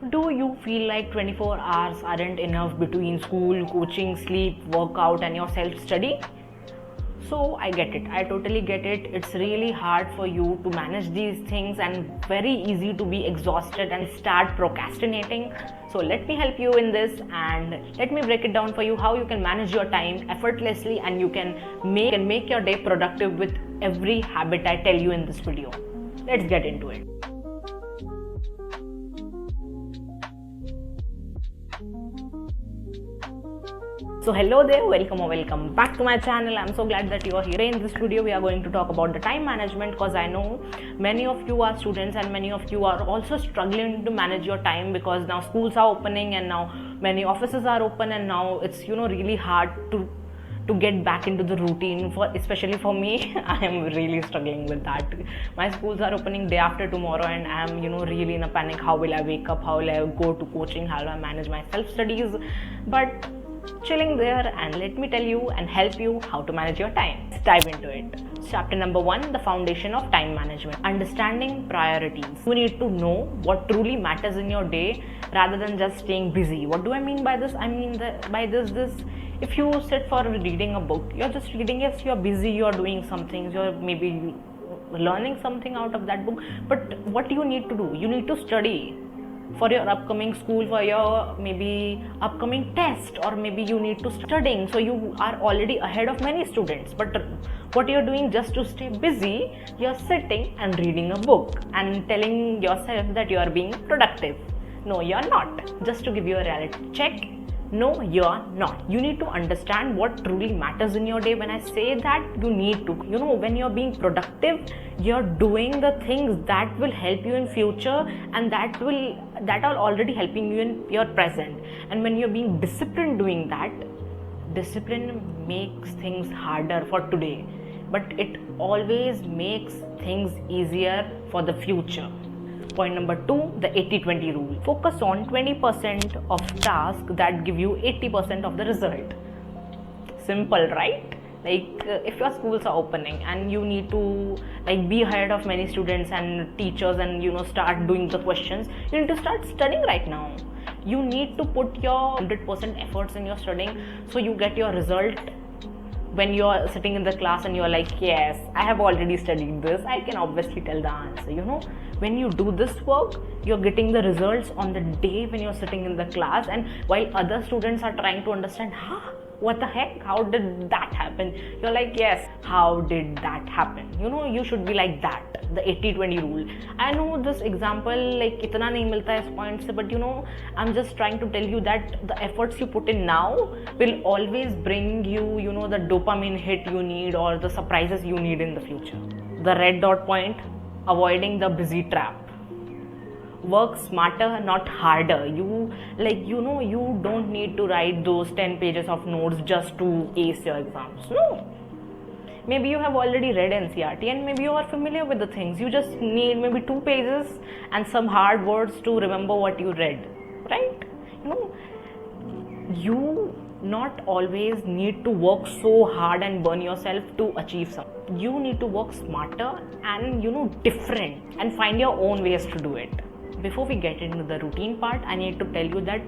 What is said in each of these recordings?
Do you feel like 24 hours aren't enough between school, coaching, sleep, workout, and your self study? So I get it. I totally get it. It's really hard for you to manage these things and very easy to be exhausted and start procrastinating. So let me help you in this and let me break it down for you how you can manage your time effortlessly and you can make your day productive with every habit I tell you in this video. Let's get into it. So hello there, welcome or welcome back to my channel. I'm so glad that you are here. In this video we are going to talk about the time management because I know many of you are students and many of you are also struggling to manage your time because now schools are opening and now many offices are open and now it's really hard to get back into the routine. Especially for me, I am really struggling with that. My schools are opening day after tomorrow and I am really in a panic. How will I wake up? How will I go to coaching? How will I manage my self studies? But chilling there, and let me tell you and help you how to manage your time. Let's dive into it. Chapter number 1, the foundation of time management. Understanding priorities. You need to know what truly matters in your day rather than just staying busy. What do I mean by this? I mean by this if you sit for reading a book, you're just reading. Yes, you're busy, you're doing something, you're maybe learning something out of that book, but what do you need to do? You need to study for your upcoming school, for your maybe upcoming test, or maybe you need to studying, so you are already ahead of many students. But what you're doing just to stay busy, you're sitting and reading a book and telling yourself that you are being productive. No, you're not. Just to give you a reality check, no, you're not. You need to understand what truly matters in your day. When I say that, you need to, when you're being productive, you're doing the things that will help you in future and that are already helping you in your present. And when you're being disciplined doing that, discipline makes things harder for today, but it always makes things easier for the future. Point number 2, the 80-20 rule. Focus on 20% of tasks that give you 80% of the result. Simple, right? If your schools are opening and you need to be ahead of many students and teachers and start doing the questions, you need to start studying right now. You need to put your 100% efforts in your studying so you get your result. When you are sitting in the class and you are like, yes, I have already studied this, I can obviously tell the answer. When you do this work, you're getting the results on the day when you're sitting in the class, and while other students are trying to understand, what the heck, how did that happen? You're like, yes, how did that happen? You should be like that. The 80-20 rule. I know this example itna nahi milta hai is point se, but I'm just trying to tell you that the efforts you put in now will always bring you the dopamine hit you need or the surprises you need in the future. The red dot point, avoiding the busy trap. Work smarter, not harder. You don't need to write those 10 pages of notes just to ace your exams. No. Maybe you have already read NCERT and maybe you are familiar with the things. You just need maybe 2 pages and some hard words to remember what you read, right? You not always need to work so hard and burn yourself to achieve something. You need to work smarter and different and find your own ways to do it. Before we get into the routine part, I need to tell you that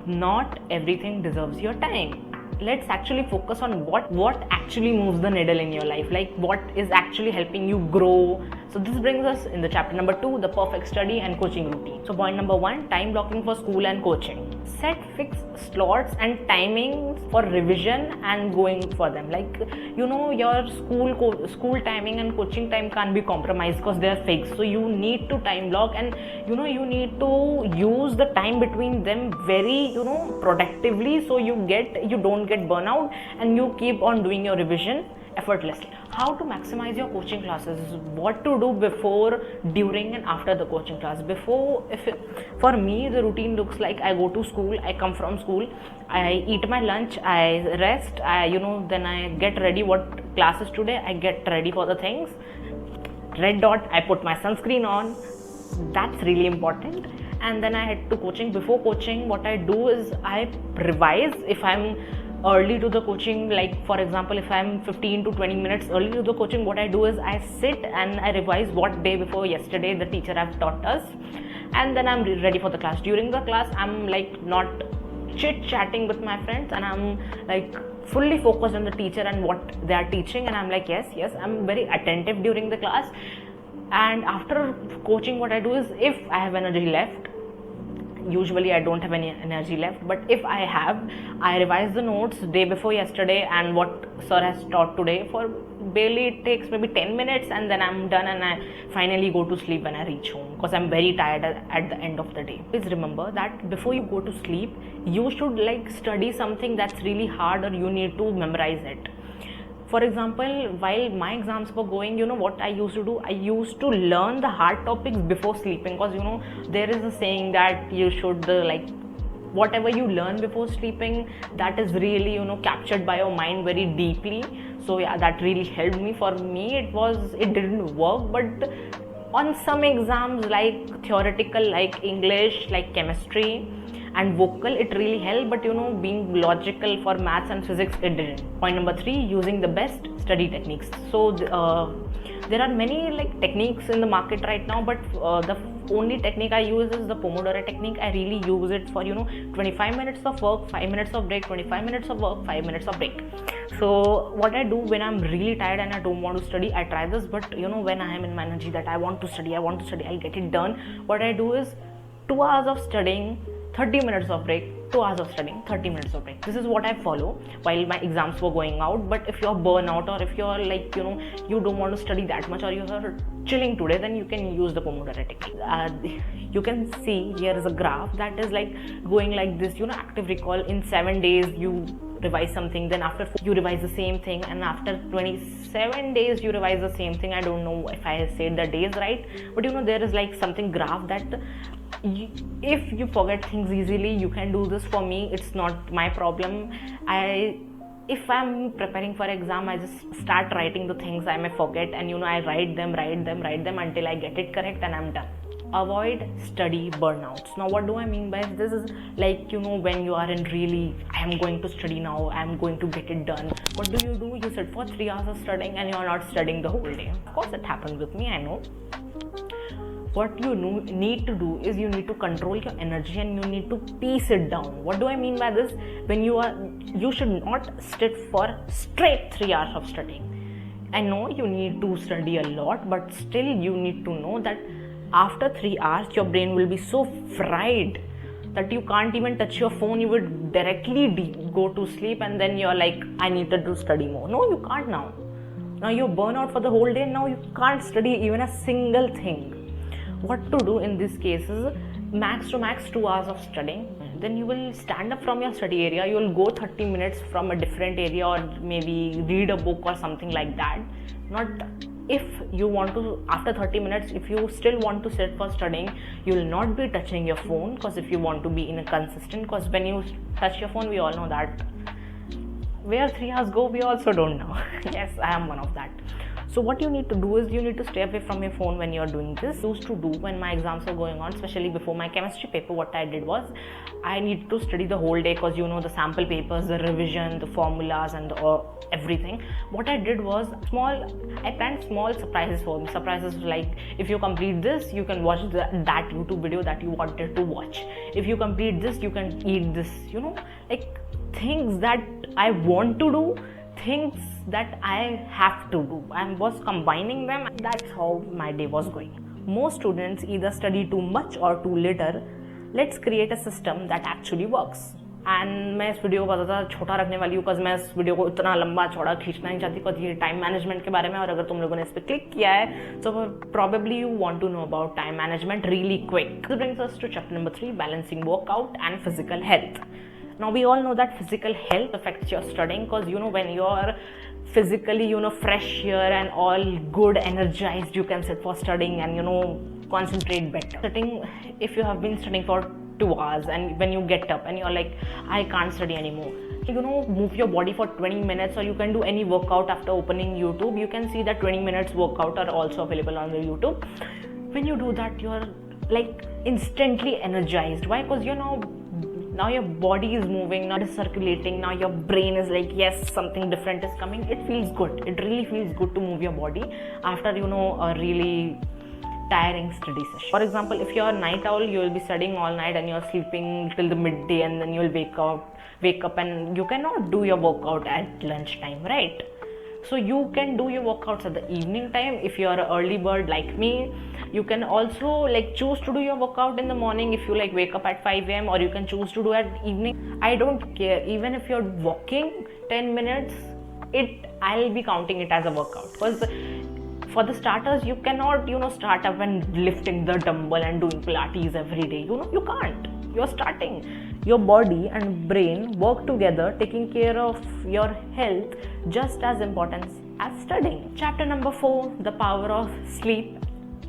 not everything deserves your time. Let's actually focus on what actually moves the needle in your life, what is actually helping you grow. So this brings us in the chapter number 2, the perfect study and coaching routine. So point number 1, time blocking for school and coaching. Set fixed slots and timings for revision and going for them. Your school timing and coaching time can't be compromised because they are fixed. So you need to time block and you need to use the time between them very productively, so you don't get burnout and you keep on doing your revision effortlessly. How to maximize your coaching classes, what to do before, during and after the coaching class. For me, the routine looks like I go to school, I come from school, I eat my lunch, I rest, then I get ready what class is today, I get ready for the things. Red dot, I put my sunscreen on. That's really important. And then I head to coaching. Before coaching, what I do is I revise. If I'm early to the coaching, for example, if I'm 15 to 20 minutes early to the coaching, what I do is I sit and I revise what day before yesterday the teacher have taught us. and then I'm ready for the class. During the class, I'm like not chit chatting with my friends, and I'm like fully focused on the teacher and what they are teaching, and I'm like yes, I'm very attentive during the class. And after coaching, what I do is, if I have energy left, usually I don't have any energy left, but if I have, I revise the notes day before yesterday and what sir has taught today. For barely it takes maybe 10 minutes, and then I'm done, and I finally go to sleep when I reach home, because I'm very tired at the end of the day. Please remember that before you go to sleep, you should like study something that's really hard, or you need to memorize it. For example, while my exams were going, what I used to do, I used to learn the hard topics before sleeping, because there is a saying that you should like whatever you learn before sleeping, that is really captured by your mind very deeply. So yeah, that really helped me. For me, it didn't work, but on some exams like theoretical, like English, like chemistry and vocal, it really helped, but being logical for maths and physics, it didn't. Point number 3, using the best study techniques. So there are many like techniques in the market right now, but the only technique I use is the Pomodoro technique. I really use it for 25 minutes of work, 5 minutes of break, 25 minutes of work, 5 minutes of break. So what I do when I'm really tired and I don't want to study, I try this. But when I am in my energy that I want to study, I'll get it done. What I do is 2 hours of studying, 30 minutes of break, 2 hours of studying, 30 minutes of break. This is what I follow while my exams were going out. But if you're burnout, or if you're like you don't want to study that much, or you're chilling today, then you can use the Pomodoro technique. You can see here is a graph that is like going like this. Active recall, in 7 days you revise something, then after 4 you revise the same thing, and after 27 days you revise the same thing. I don't know if I said the days right, but there is like something graph that if you forget things easily, you can do this. For me, it's not my problem. If I'm preparing for exam, I just start writing the things I may forget, and I write them until I get it correct, and I'm done. Avoid study burnouts. Now what do I mean by this is like when you are in really, I am going to study now, I am going to get it done. What do? You sit for 3 hours of studying and you are not studying the whole day. Of course it happens with me, I know. What you need to do is you need to control your energy, and you need to piece it down. What do I mean by this? When you should not sit for straight 3 hours of studying. I know you need to study a lot, but still you need to know that after 3 hours your brain will be so fried that you can't even touch your phone. You will directly go to sleep, and then you're like, I need to study more. No, you can't now. Now you're burnt out for the whole day. Now you can't study even a single thing. What to do in this case is max to max 2 hours of studying. Then you will stand up from your study area. You will go 30 minutes from a different area, or maybe read a book or something like that. Not if you want to, after 30 minutes, if you still want to sit for studying, you will not be touching your phone, because if you want to be inconsistent, because when you touch your phone, we all know that where 3 hours go, we also don't know. Yes, I am one of that. So what you need to do is you need to stay away from your phone when you are doing this. I used to do when my exams were going on, especially before my chemistry paper, what I did was I needed to study the whole day, because the sample papers, the revision, the formulas, and everything. What I did was I planned small surprises for me. Surprises like, if you complete this, you can watch that YouTube video that you wanted to watch. If you complete this, you can eat this. Like things that I want to do, things that I have to do. I was combining them. That's how my day was going. Most students either study too much or too little. Let's create a system that actually works. And मैं इस video को ज़्यादा छोटा रखने वाली हूँ, because मैं इस वीडियो को इतना लंबा चौड़ा खींचना नहीं चाहती, बिकॉज ये टाइम मैनेजमेंट के बारे में, और अगर तुम लोगों ने इस पर क्लिक किया है तो probably you want to know about time management really quick. This brings us to chapter number 3, balancing workout and physical health. Now we all know that physical health affects your studying, because when you're physically fresh here and all good, energized, you can sit for studying and concentrate better. Sitting, if you have been studying for 2 hours and when you get up and you're like, I can't study anymore, move your body for 20 minutes, or you can do any workout. After opening YouTube, you can see that 20 minutes workout are also available on the YouTube. When you do that, you're like instantly energized. Why? Because now your body is moving, now it's circulating, now your brain is like, yes, something different is coming. It feels good. It really feels good to move your body after a really tiring study session. For example, if you're a night owl, you will be studying all night and you're sleeping till the midday, and then you'll wake up and you cannot do your workout at lunchtime, right? So you can do your workouts at the evening time. If you are an early bird like me, you can also like choose to do your workout in the morning if you like wake up at 5 a.m. or you can choose to do at evening. I don't care. Even if you're walking 10 minutes, I'll be counting it as a workout. Because for the starters, you cannot start up and lifting the dumbbell and doing Pilates every day. You can't. You're starting. Your body and brain work together, taking care of your health just as important as studying. Chapter number 4, the power of sleep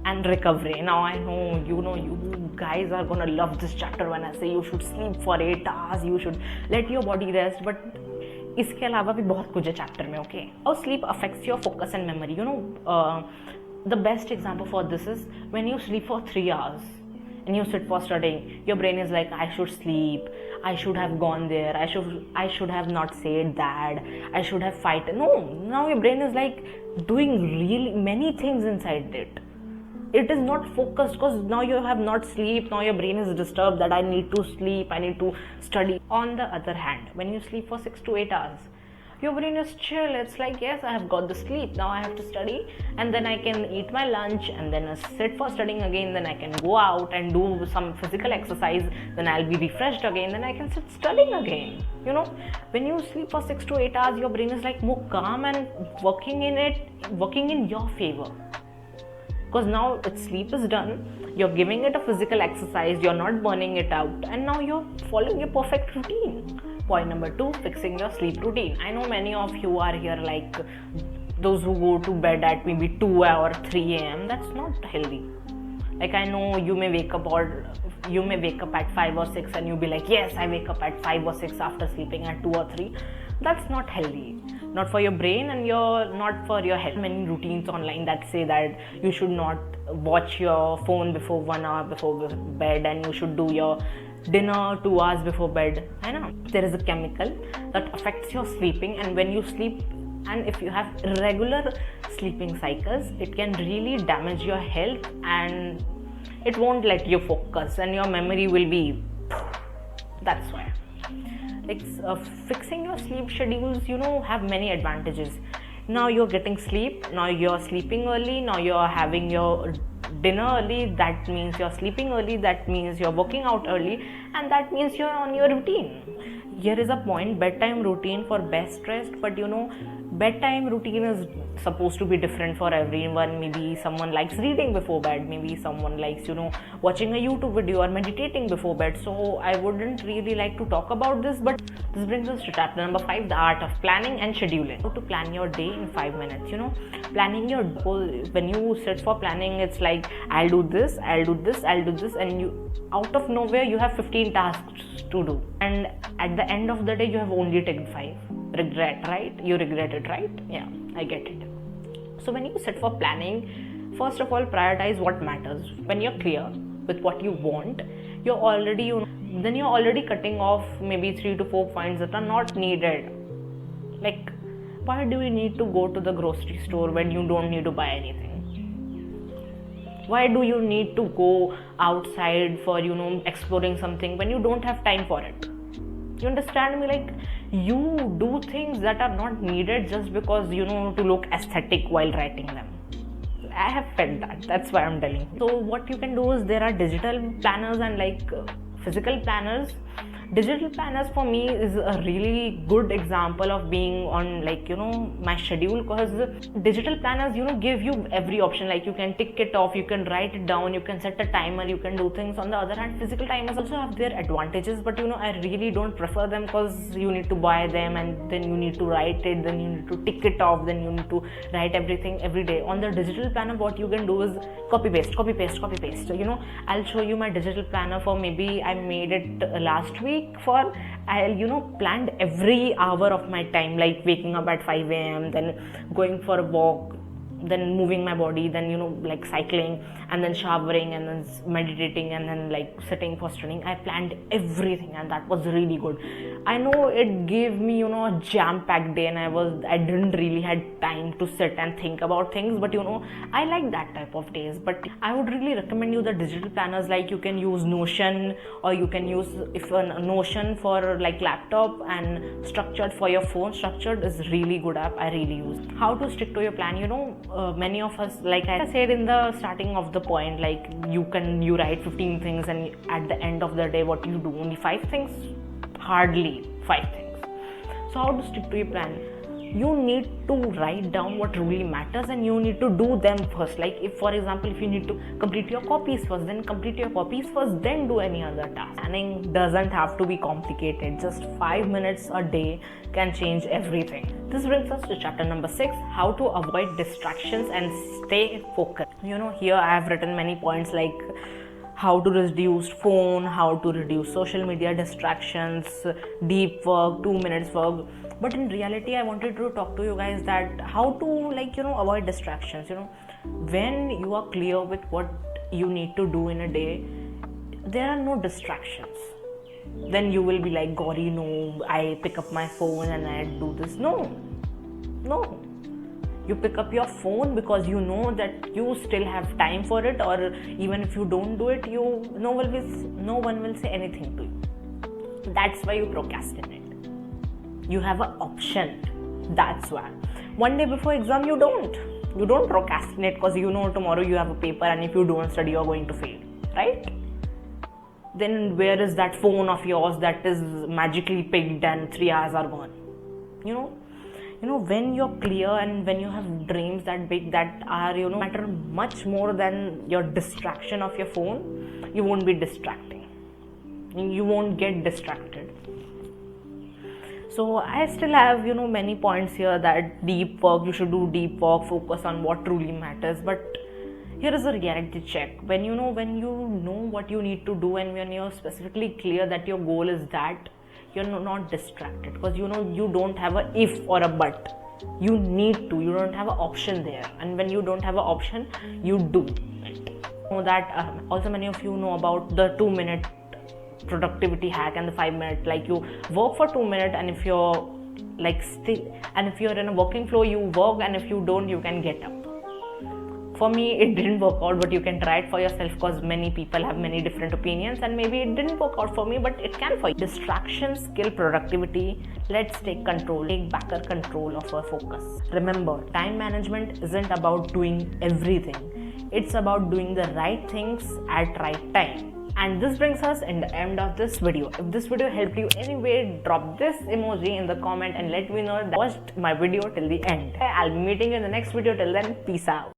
and recovery. Now I know you guys are gonna love this chapter when I say you should sleep for 8 hours, you should let your body rest, but इसके अलावा भी बहुत कुछ है chapter में. Okay, how sleep affects your focus and memory. The best example for this is when you sleep for 3 hours and you sit for studying, your brain is like, I should sleep, I should have gone there, I should have not said that, I should have fight. No, now your brain is like doing really many things inside it. It is not focused because now you have not sleep. Now your brain is disturbed that I need to sleep, I need to study. On the other hand, when you sleep for 6 to 8 hours, your brain is chill. It's like, yes, I have got the sleep, now I have to study, and then I can eat my lunch and then sit for studying again, then I can go out and do some physical exercise, then I'll be refreshed again, then I can sit studying again. When you sleep for 6 to 8 hours, your brain is like more calm and working in your favor. Because now its sleep is done, you're giving it a physical exercise, you're not burning it out, and now you're following your perfect routine. Point number 2, fixing your sleep routine. I know many of you are here like those who go to bed at maybe 2 or 3 a.m. That's not healthy. Like I know you may wake up at 5 or 6 and you'll be like, yes, I wake up at 5 or 6 after sleeping at 2 or 3. That's not healthy. Not for your brain and not for your health. Many routines online that say that you should not watch your phone before 1 hour before bed, and you should do your dinner 2 hours before bed. I know there is a chemical that affects your sleeping, and when you sleep, and if you have irregular sleeping cycles, it can really damage your health and it won't let you focus and your memory will be. That's why fixing your sleep schedules have many advantages. Now you're getting sleep, now you're sleeping early, now you're having your dinner early, that means you're sleeping early, that means you're working out early, and that means you're on your routine. Here is a point, bedtime routine for best rest, but bedtime routine is supposed to be different for everyone. Maybe someone likes reading before bed, maybe someone likes watching a YouTube video or meditating before bed. So I wouldn't really like to talk about this, but this brings us to chapter number 5, the art of planning and scheduling. How to plan your day in 5 minutes. Planning your goal. When you sit for planning, it's like I'll do this, and you out of nowhere you have 15 tasks to do, and at the end of the day you have only taken 5. Regret, right? You regret it, right? Yeah, I get it. So when you sit for planning, first of all, prioritize what matters. When you're clear with what you want, you're already cutting off maybe 3 to 4 points that are not needed. Like, why do you need to go to the grocery store when you don't need to buy anything? Why do you need to go outside for exploring something when you don't have time for it? You understand me? Like, you do things that are not needed just because to look aesthetic while writing them. I have felt that. That's why I'm telling you. So what you can do is, there are digital planners and physical planners. Digital planners for me is a really good example of being on my schedule, because digital planners give you every option. Like, you can tick it off, you can write it down, you can set a timer, you can do things. On the other hand, physical timers also have their advantages, but I really don't prefer them, because you need to buy them and then you need to write it, then you need to tick it off, then you need to write everything every day. On the digital planner, what you can do is copy paste. I'll show you my digital planner for maybe I made it last week. For I'll planned every hour of my time, like waking up at 5 a.m, then going for a walk then moving my body, then like cycling, and then showering, and then meditating, and then like sitting for studying. I planned everything, and that was really good. I know it gave me a jam-packed day, and I didn't really had time to sit and think about things, but I like that type of days. But I would really recommend you the digital planners. Like you can use Notion, or you can use Notion for like laptop, and Structured for your phone. Structured is really good app. I really use. How to stick to your plan? Many of us, like I said in the starting of the point, like you write 15 things, and at the end of the day, what you do? Only 5 things? Hardly 5 things. So how to stick to your plan? You need to write down what really matters, and you need to do them first. Like if, for example, if you need to complete your copies first, then complete your copies first, then do any other task. Planning doesn't have to be complicated. Just 5 minutes a day can change everything. This brings us to chapter number 6, how to avoid distractions and stay focused. Here I have written many points like how to reduce phone, how to reduce social media distractions, deep work, 2 minutes work. But in reality, I wanted to talk to you guys that how to avoid distractions. When you are clear with what you need to do in a day, there are no distractions. Then you will be like, Gauri, no, I pick up my phone and I do this. No. You pick up your phone because you know that you still have time for it, or even if you don't do it, no one will say anything to you. That's why you procrastinate. You have an option. That's why. One day before exam, you don't procrastinate because tomorrow you have a paper, and if you don't study, you're going to fail, right? Then where is that phone of yours that is magically picked and 3 hours are gone? When you're clear and when you have dreams that big, that are matter much more than your distraction of your phone, you won't be distracting. You won't get distracted. So I still have many points here that deep work, you should do deep work, focus on what truly matters. But here is a reality check. When you know what you need to do, and when you're specifically clear that your goal is that, you're not distracted, because you don't have a if or a but. You need to. You don't have an option there, and when you don't have an option, you do it. That also many of you know about the 2-minute productivity hack and the 5-minute. Like you work for 2 minutes, and if you're if you're in a working flow, you work, and if you don't, you can get up. For me, it didn't work out, but you can try it for yourself, because many people have many different opinions, and maybe it didn't work out for me, but it can for you. Distractions kill productivity. Let's take back control of our focus. Remember, time management isn't about doing everything. It's about doing the right things at right time. And this brings us in the end of this video. If this video helped you anyway, drop this emoji in the comment and let me know that you watched my video till the end. I'll be meeting you in the next video. Till then, peace out.